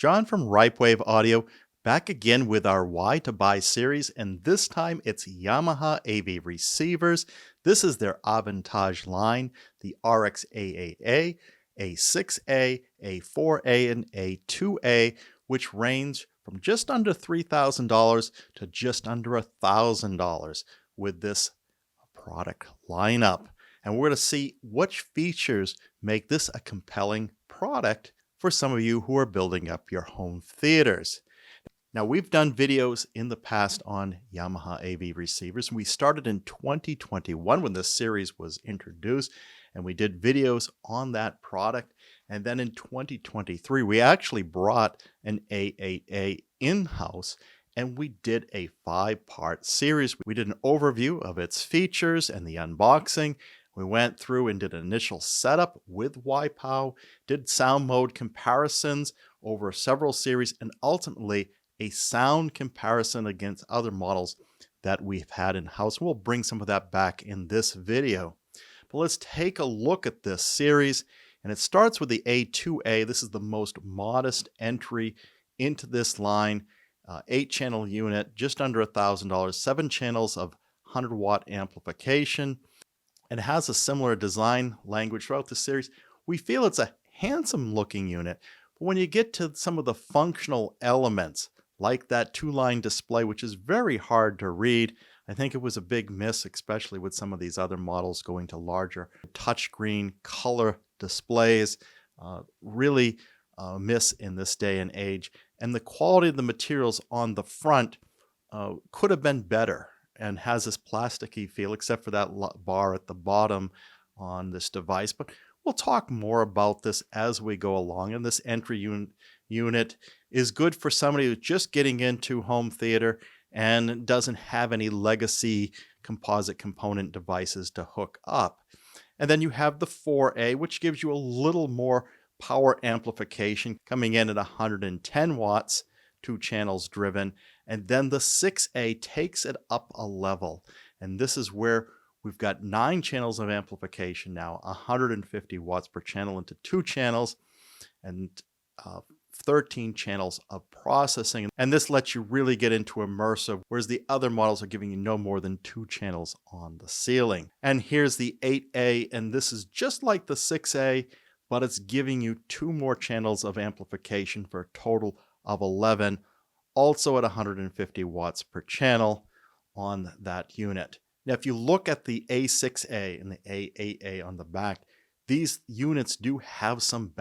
John from Ripewave Audio, back again with our Why to Buy series, and this time it's Yamaha AV Receivers. This is their Aventage line, the RX-A8A, A6A, A4A, and A2A, which range from just under $3,000 to just under $1,000 with this product lineup. And we're going to see which features make this a compelling product for some of you who are building up your home theaters. Now, we've done videos in the past on Yamaha AV receivers. We started in 2021 when this series was introduced, and we did videos on that product. And then in 2023, we actually brought an A8A in-house, and we did a 5-part series. We did an overview of its features and the unboxing. We went through and did an initial setup with YPAO, did sound mode comparisons over several series, and ultimately a sound comparison against other models that we've had in-house. We'll bring some of that back in this video. But let's take a look at this series, and it starts with the A2A. This is the most modest entry into this line. 8-channel unit, just under $1,000, 7 channels of 100-watt amplification, and has a similar design language throughout the series. We feel it's a handsome looking unit, but when you get to some of the functional elements, like that 2-line display, which is very hard to read, I think it was a big miss, especially with some of these other models going to larger touchscreen color displays. Really a miss in this day and age. And the quality of the materials on the front could have been better, and has this plasticky feel, except for that bar at the bottom on this device. But we'll talk more about this as we go along. And this entry unit is good for somebody who's just getting into home theater and doesn't have any legacy composite component devices to hook up. And then you have the 4A, which gives you a little more power amplification, coming in at 110 watts, 2 channels driven. And then the 6A takes it up a level. And this is where we've got 9 channels of amplification now, 150 watts per channel into 2 channels, and 13 channels of processing. And this lets you really get into immersive, whereas the other models are giving you no more than 2 channels on the ceiling. And here's the 8A, and this is just like the 6A, but it's giving you 2 more channels of amplification for a total of 11, also at 150 watts per channel on that unit. Now, if you look at the A6A and the A8A on the back, these units do have some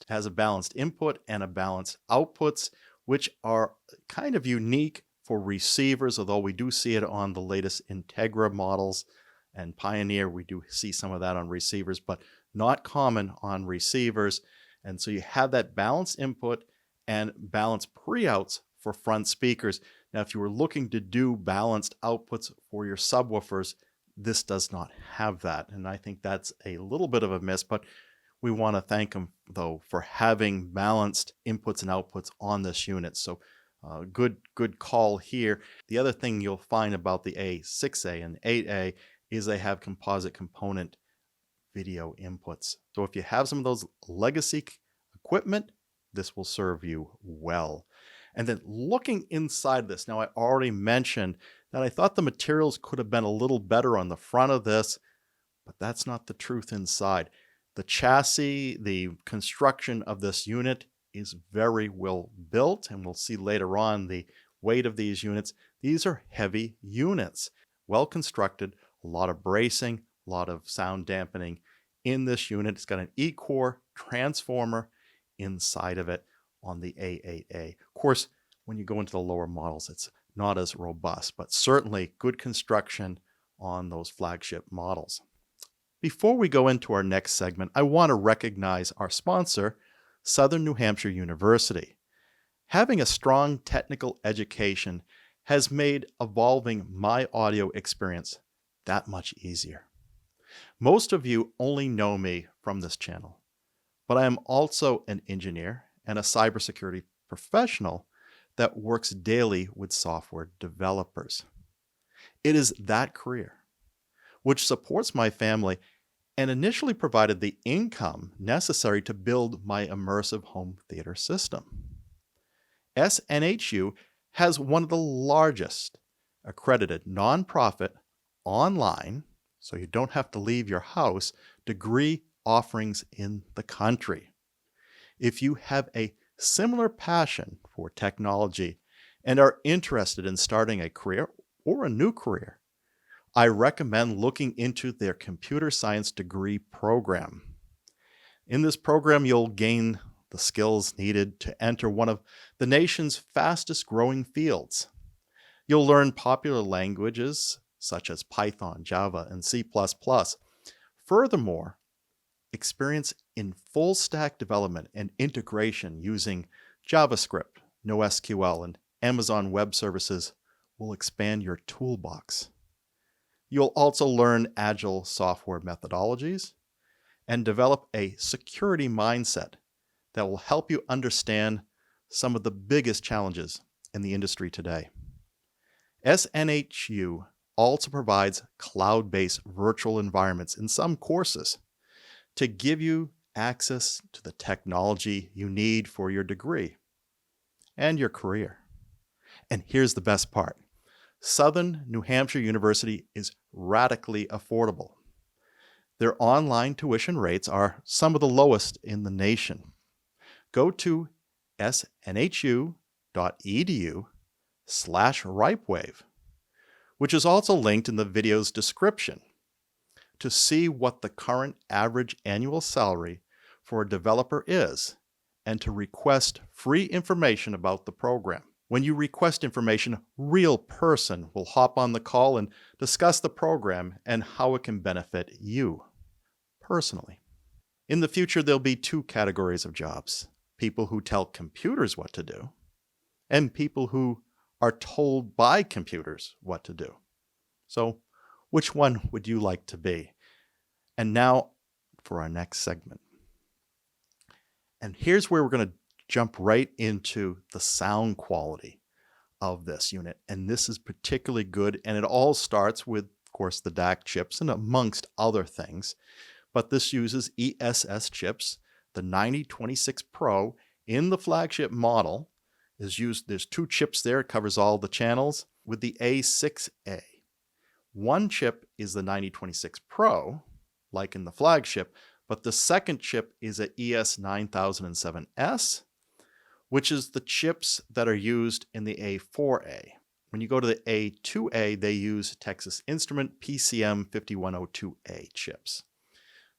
has a balanced input and a balanced outputs, which are kind of unique for receivers, although we do see it on the latest Integra models and Pioneer. We do see some of that on receivers, but not common on receivers. And so you have that balanced input and balanced pre-outs for front speakers. Now, if you were looking to do balanced outputs for your subwoofers, this does not have that. And I think that's a little bit of a miss, but we want to thank them, though, for having balanced inputs and outputs on this unit. So good call here. The other thing you'll find about the A6A and 8A is they have composite component video inputs. So if you have some of those legacy equipment, this will serve you well. And then looking inside this, now I already mentioned that I thought the materials could have been a little better on the front of this, but that's not the truth inside. The chassis, the construction of this unit is very well built, and we'll see later on the weight of these units. These are heavy units, well constructed, a lot of bracing, a lot of sound dampening in this unit. It's got an E-core transformer inside of it on the A8A. Of course, when you go into the lower models, it's not as robust, but certainly good construction on those flagship models. Before we go into our next segment, I want to recognize our sponsor, Southern New Hampshire University. Having a strong technical education has made evolving my audio experience that much easier. Most of you only know me from this channel, but I am also an engineer and a cybersecurity professional that works daily with software developers. It is that career which supports my family and initially provided the income necessary to build my immersive home theater system. SNHU has one of the largest accredited nonprofit online, so you don't have to leave your house, degree offerings in the country. If you have a similar passion for technology and are interested in starting a career or a new career, I recommend looking into their computer science degree program. In this program, you'll gain the skills needed to enter one of the nation's fastest growing fields. You'll learn popular languages such as Python, Java, and C++. Furthermore, experience in full stack development and integration using JavaScript, NoSQL, and Amazon Web Services will expand your toolbox. You'll also learn agile software methodologies and develop a security mindset that will help you understand some of the biggest challenges in the industry today. SNHU also provides cloud-based virtual environments in some courses to give you access to the technology you need for your degree and your career. And here's the best part. Southern New Hampshire University is radically affordable. Their online tuition rates are some of the lowest in the nation. Go to snhu.edu/Ripewave, which is also linked in the video's description, to see what the current average annual salary for a developer is and to request free information about the program. When you request information, a real person will hop on the call and discuss the program and how it can benefit you personally. In the future, there'll be two categories of jobs: people who tell computers what to do and people who are told by computers what to do. So, which one would you like to be? And now for our next segment. And here's where we're going to jump right into the sound quality of this unit. And this is particularly good. And it all starts with, of course, the DAC chips and amongst other things. But this uses ESS chips. The 9026 Pro in the flagship model is used. There's two chips there. It covers all the channels with the A6A. One chip is the 9026 Pro, like in the flagship, but the second chip is a ES9007S, which is the chips that are used in the A4A. When you go to the A2A, they use Texas Instrument PCM5102A chips.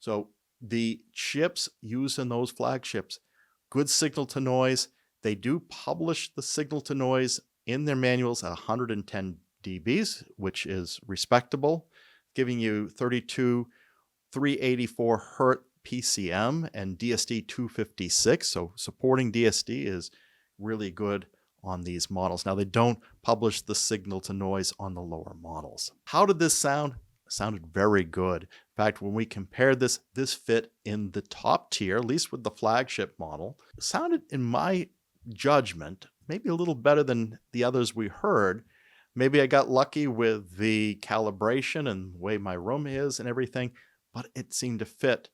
So the chips used in those flagships, good signal to noise. They do publish the signal to noise in their manuals at 110 dBs, which is respectable, giving you 384 Hz PCM and DSD 256. So supporting DSD is really good on these models. Now, they don't publish the signal to noise on the lower models. How did this sound? It sounded very good. In fact, when we compared this, this fit in the top tier, at least with the flagship model. It sounded, in my judgment, maybe a little better than the others we heard. Maybe I got lucky with the calibration and the way my room is and everything, but it seemed to fit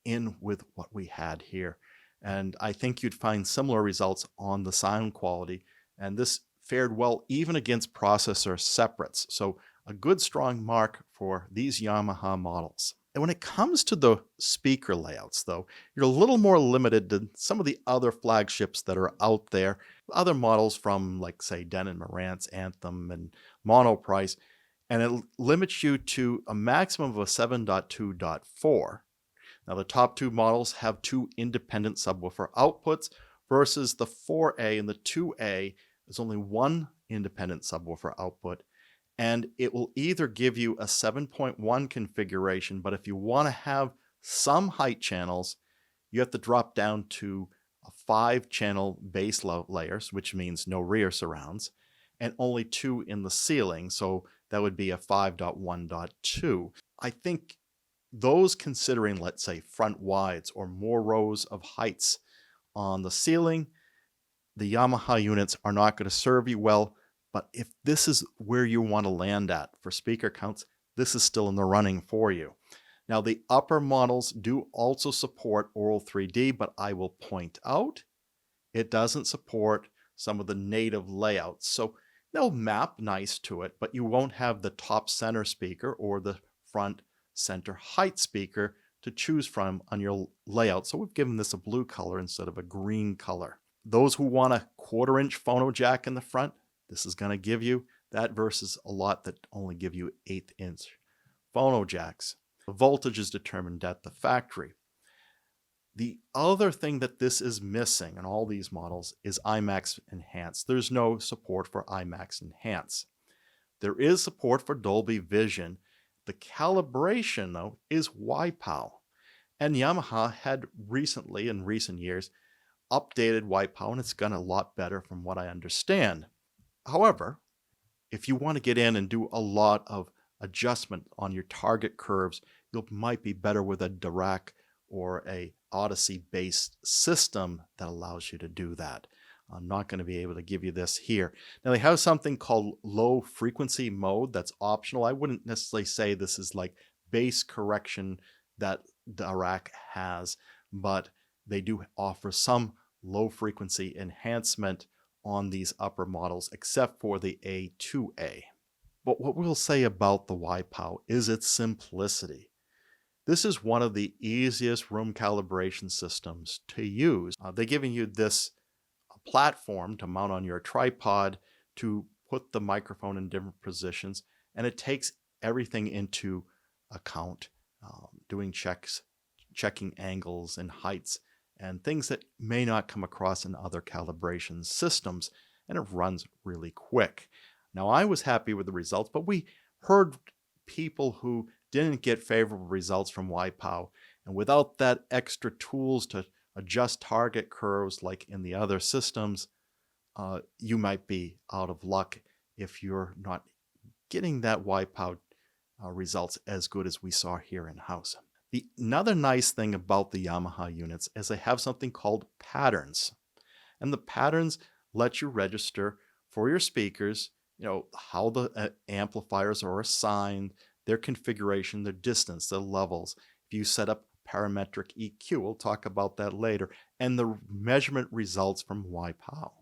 in with what we had here. And I think you'd find similar results on the sound quality. And this fared well even against processor separates. So a good strong mark for these Yamaha models. And when it comes to the speaker layouts, though, you're a little more limited than some of the other flagships that are out there. Other models from, like, say, Denon, Marantz, Anthem, and Monoprice, and it limits you to a maximum of a 7.2.4. Now, the top two models have two independent subwoofer outputs versus the 4A and the 2A is only one independent subwoofer output. And it will either give you a 7.1 configuration, but if you want to have some height channels, you have to drop down to a 5-channel base layers, which means no rear surrounds, and only 2 in the ceiling. So that would be a 5.1.2. I think those considering, let's say, front wides or more rows of heights on the ceiling, the Yamaha units are not going to serve you well. But if this is where you want to land at for speaker counts, this is still in the running for you. Now, the upper models do also support Aural 3D, but I will point out it doesn't support some of the native layouts. So they'll map nice to it, but you won't have the top center speaker or the front center height speaker to choose from on your layout. So we've given this a blue color instead of a green color. Those who want a 1/4-inch phono jack in the front, this is going to give you that versus a lot that only give you 1/8-inch phono jacks. The voltage is determined at the factory. The other thing that this is missing in all these models is IMAX Enhance. There's no support for IMAX Enhance. There is support for Dolby Vision. The calibration, though, is YPAO. And Yamaha had recently, in recent years, updated YPAO, and it's gotten a lot better from what I understand. However, if you want to get in and do a lot of adjustment on your target curves, you might be better with a Dirac or a Odyssey-based system that allows you to do that. I'm not going to be able to give you this here. Now, they have something called low frequency mode that's optional. I wouldn't necessarily say this is like bass correction that Dirac has, but they do offer some low frequency enhancement on these upper models, except for the A2A. But what we'll say about the YPAO is its simplicity. This is one of the easiest room calibration systems to use. They're giving you this platform to mount on your tripod to put the microphone in different positions, and it takes everything into account, doing checking angles and heights, and things that may not come across in other calibration systems, and it runs really quick. Now, I was happy with the results, but we heard people who didn't get favorable results from YPAO, and without that extra tools to adjust target curves like in the other systems, you might be out of luck if you're not getting that YPAO results as good as we saw here in-house. Another nice thing about the Yamaha units is they have something called patterns. And the patterns let you register for your speakers, how the amplifiers are assigned, their configuration, their distance, their levels. If you set up parametric EQ, we'll talk about that later, and the measurement results from YPAO.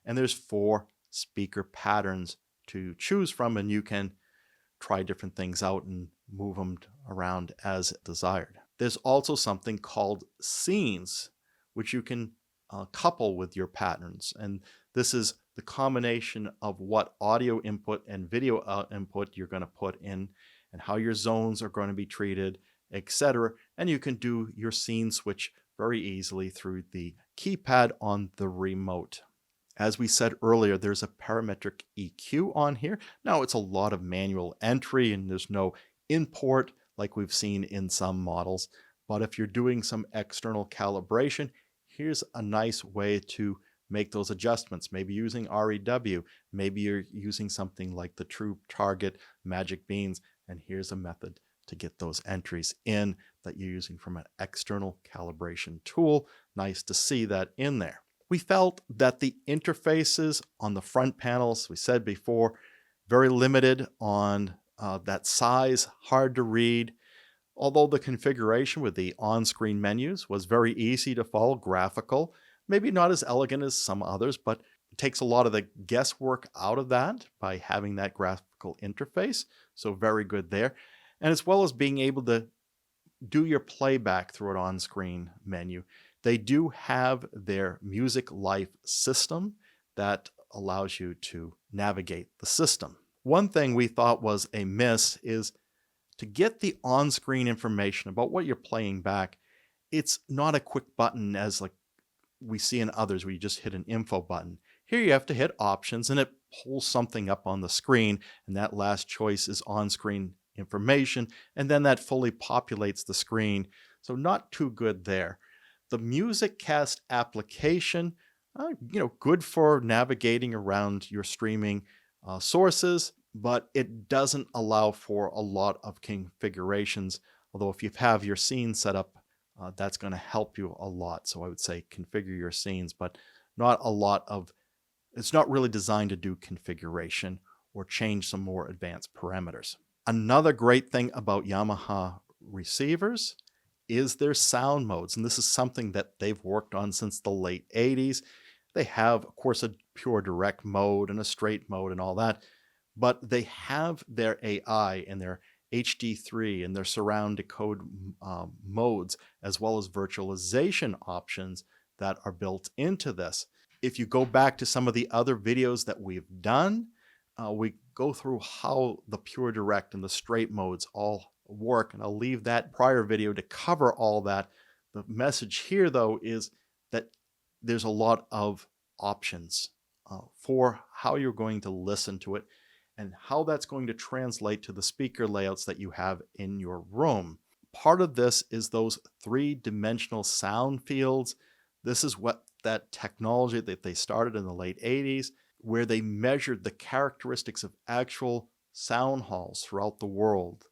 And there's 4 speaker patterns to choose from, and you can try different things out and move them around as desired. There's also something called scenes, which you can couple with your patterns. And this is the combination of what audio input and video input you're going to put in and how your zones are going to be treated, etc. And you can do your scene switch very easily through the keypad on the remote. As we said earlier, there's a parametric EQ on here. Now, it's a lot of manual entry and there's no import like we've seen in some models. But if you're doing some external calibration, here's a nice way to make those adjustments. Maybe using REW, maybe you're using something like the True Target Magic Beans, and here's a method to get those entries in that you're using from an external calibration tool. Nice to see that in there. We felt that the interfaces on the front panels, we said before, very limited on that size, hard to read. Although the configuration with the on-screen menus was very easy to follow, graphical, maybe not as elegant as some others, but it takes a lot of the guesswork out of that by having that graphical interface. So very good there. And as well as being able to do your playback through an on-screen menu, they do have their Music Life system that allows you to navigate the system. One thing we thought was a miss is to get the on-screen information about what you're playing back. It's not a quick button as like we see in others where you just hit an info button. Here you have to hit options and it pulls something up on the screen, and that last choice is on-screen information, and then that fully populates the screen. So not too good there. The MusicCast application, good for navigating around your streaming sources, but it doesn't allow for a lot of configurations. Although if you have your scene set up, that's going to help you a lot. So I would say configure your scenes, but it's not really designed to do configuration or change some more advanced parameters. Another great thing about Yamaha receivers is their sound modes. And this is something that they've worked on since the late 80s. They have, of course, a pure direct mode and a straight mode and all that, but they have their AI and their HD3 and their surround decode modes, as well as virtualization options that are built into this. If you go back to some of the other videos that we've done, we go through how the pure direct and the straight modes all work, and I'll leave that prior video to cover all that. The message here, though, is that there's a lot of options for how you're going to listen to it and how that's going to translate to the speaker layouts that you have in your room. Part of this is those three-dimensional sound fields. This is what that technology that they started in the late 80s, where they measured the characteristics of actual sound halls throughout the world,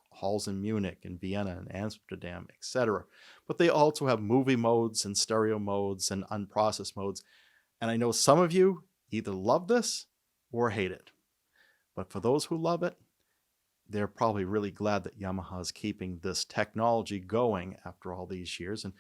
halls in Munich and Vienna and Amsterdam, etc. But they also have movie modes and stereo modes and unprocessed modes. And I know some of you either love this or hate it. But for those who love it, they're probably really glad that Yamaha is keeping this technology going after all these years. And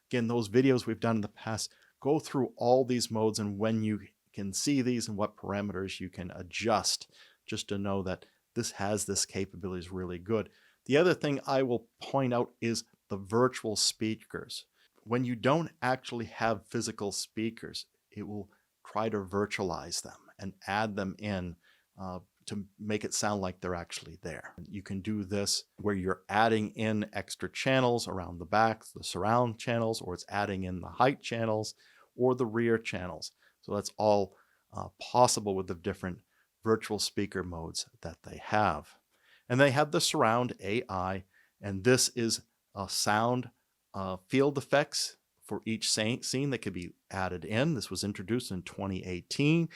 again, those videos we've done in the past go through all these modes and when you can see these and what parameters you can adjust, just to know that this has this capability is really good. The other thing I will point out is the virtual speakers. When you don't actually have physical speakers, it will try to virtualize them and add them in to make it sound like they're actually there. You can do this where you're adding in extra channels around the back, the surround channels, or it's adding in the height channels or the rear channels. So that's all possible with the different virtual speaker modes that they have. And they have the surround AI, and this is sound field effects for each scene that could be added in. This was introduced in 2018.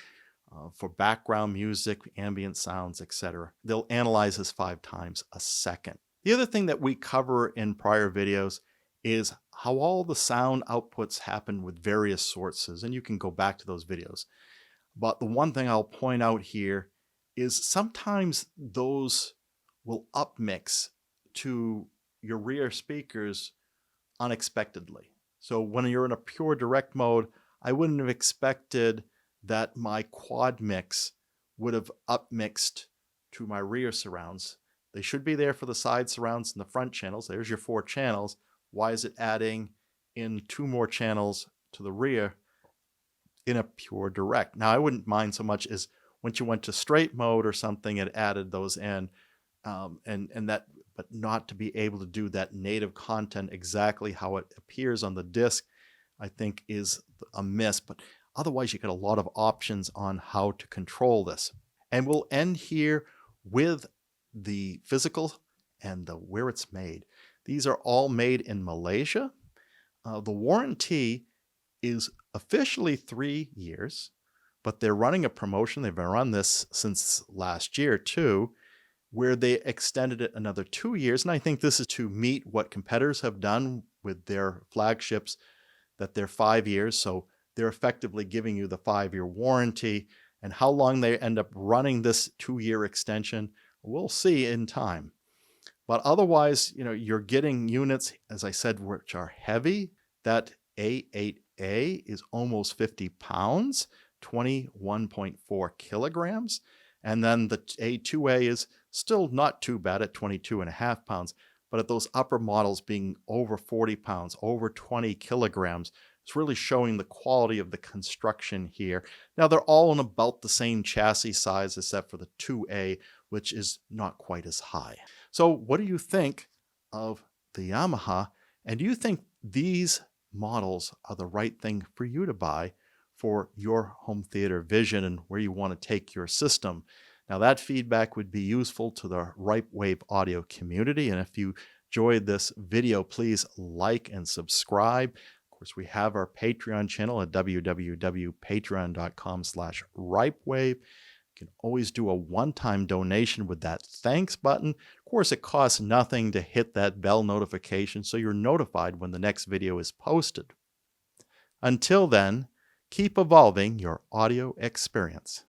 For background music, ambient sounds, etc. They'll analyze this 5 times a second. The other thing that we cover in prior videos is how all the sound outputs happen with various sources, and you can go back to those videos. But the one thing I'll point out here is sometimes those will upmix to your rear speakers unexpectedly. So when you're in a pure direct mode, I wouldn't have expected that my quad mix would have upmixed to my rear surrounds. They should be there for the side surrounds and the front channels. There's your 4 channels. Why is it adding in 2 more channels to the rear in a pure direct? Now, I wouldn't mind so much as once you went to straight mode or something, it added those in, but not to be able to do that native content exactly how it appears on the disc, I think is a miss. But otherwise, you get a lot of options on how to control this. And we'll end here with the physical and where it's made. These are all made in Malaysia. The warranty is officially 3 years, but they're running a promotion. They've been running this since last year too, where they extended it another 2 years. And I think this is to meet what competitors have done with their flagships, that they're 5 years. So they're effectively giving you the 5-year warranty, and how long they end up running this 2-year extension, we'll see in time. But otherwise, you're getting units, as I said, which are heavy. That A8A is almost 50 pounds, 21.4 kilograms. And then the A2A is still not too bad at 22.5 pounds. But at those upper models being over 40 pounds, over 20 kilograms, it's really showing the quality of the construction here. Now, they're all in about the same chassis size except for the 2A, which is not quite as high. So what do you think of the Yamaha? And do you think these models are the right thing for you to buy for your home theater vision and where you want to take your system? Now, that feedback would be useful to the Ripewave audio community. And if you enjoyed this video, please like and subscribe. Of course, we have our Patreon channel at www.patreon.com/Ripewave. You can always do a one-time donation with that thanks button. Of course, it costs nothing to hit that bell notification so you're notified when the next video is posted. Until then, keep evolving your audio experience.